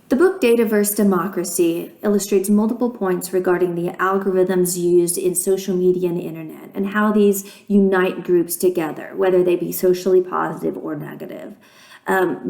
The book DatavsDemocracy illustrates multiple points regarding the algorithms used in social media and the internet and how these unite groups together, whether they be socially positive or negative.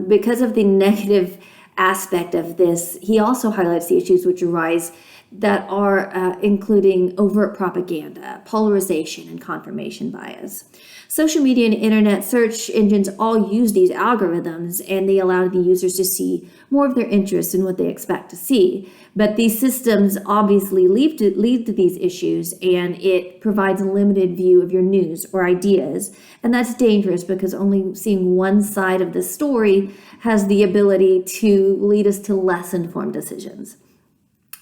Because of the negative aspect of this, he also highlights the issues which arise that are including overt propaganda, polarization, and confirmation bias. Social media and internet search engines all use these algorithms, and they allow the users to see more of their interests in what they expect to see. But these systems obviously lead to these issues, and it provides a limited view of your news or ideas. And that's dangerous because only seeing one side of the story has the ability to lead us to less informed decisions.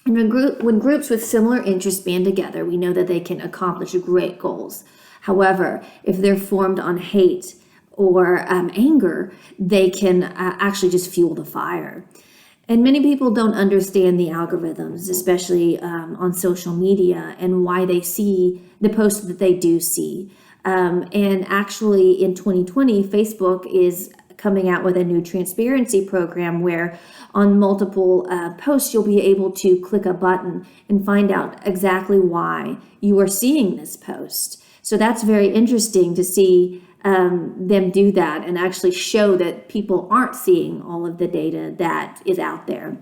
And when groups with similar interests band together, we know that they can accomplish great goals. However, if they're formed on hate or anger, they can actually just fuel the fire. And many people don't understand the algorithms, especially on social media, and why they see the posts that they do see. And actually, in 2020, Facebook is coming out with a new transparency program where on multiple posts, you'll be able to click a button and find out exactly why you are seeing this post. So that's very interesting to see them do that and actually show that people aren't seeing all of the data that is out there.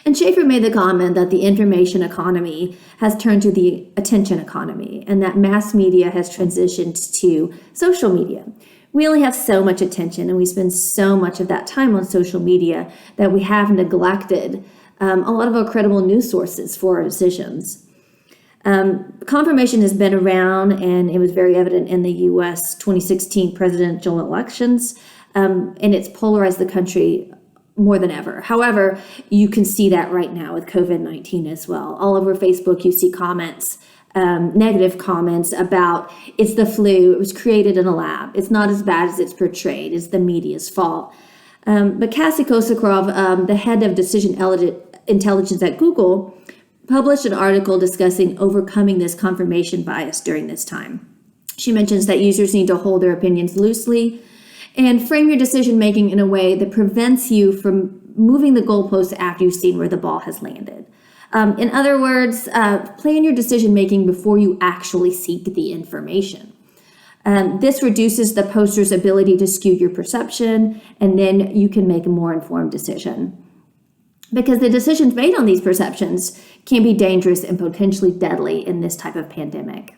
And Schaefer made the comment that the information economy has turned to the attention economy and that mass media has transitioned to social media. We only have so much attention and we spend so much of that time on social media that we have neglected a lot of our credible news sources for our decisions. Confirmation has been around, and it was very evident in the U.S. 2016 presidential elections, and it's polarized the country more than ever. However, you can see that right now with COVID-19 as well. All over Facebook, you see comments, negative comments about it's the flu, it was created in a lab, it's not as bad as it's portrayed, it's the media's fault. But Cassie Kosakrov, the head of decision intelligence at Google, published an article discussing overcoming this confirmation bias during this time. She mentions that users need to hold their opinions loosely and frame your decision making in a way that prevents you from moving the goalposts after you've seen where the ball has landed. In other words, plan your decision making before you actually seek the information. This reduces the poster's ability to skew your perception, and then you can make a more informed decision. Because the decisions made on these perceptions can be dangerous and potentially deadly in this type of pandemic.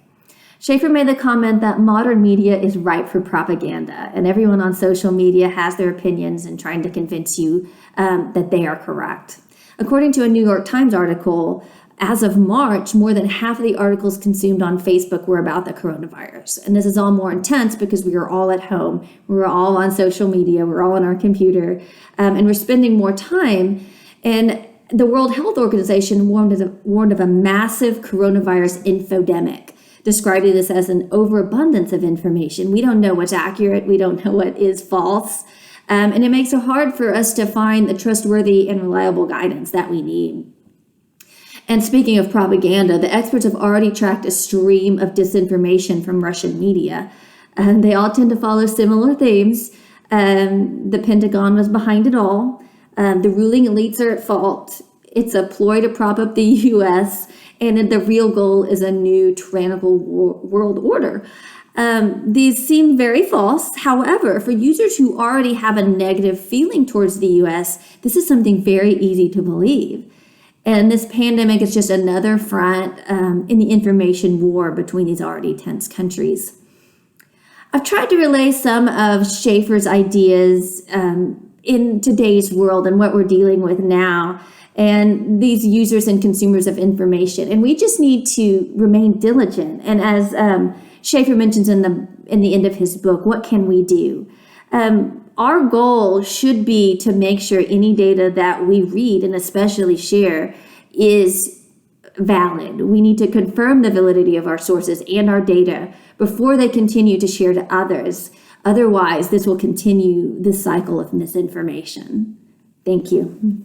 Schaefer made the comment that modern media is ripe for propaganda, and everyone on social media has their opinions and trying to convince you that they are correct. According to a New York Times article, as of March, more than half of the articles consumed on Facebook were about the coronavirus. And this is all more intense because we are all at home, we're all on social media, we're all on our computer, and we're spending more time. And the World Health Organization warned of a massive coronavirus infodemic, describing this as an overabundance of information. We don't know what's accurate. We don't know what is false. And it makes it hard for us to find the trustworthy and reliable guidance that we need. And speaking of propaganda, the experts have already tracked a stream of disinformation from Russian media. And they all tend to follow similar themes. The Pentagon was behind it all. The ruling elites are at fault. It's a ploy to prop up the U.S., and the real goal is a new tyrannical world order. These seem very false. However, for users who already have a negative feeling towards the U.S., this is something very easy to believe. And this pandemic is just another front in the information war between these already tense countries. I've tried to relay some of Schaefer's ideas in today's world and what we're dealing with now, and these users and consumers of information. And we just need to remain diligent. And as Schaefer mentions in the end of his book, what can we do? Our goal should be to make sure any data that we read and especially share is valid. We need to confirm the validity of our sources and our data before they continue to share to others. Otherwise, this will continue the cycle of misinformation. Thank you.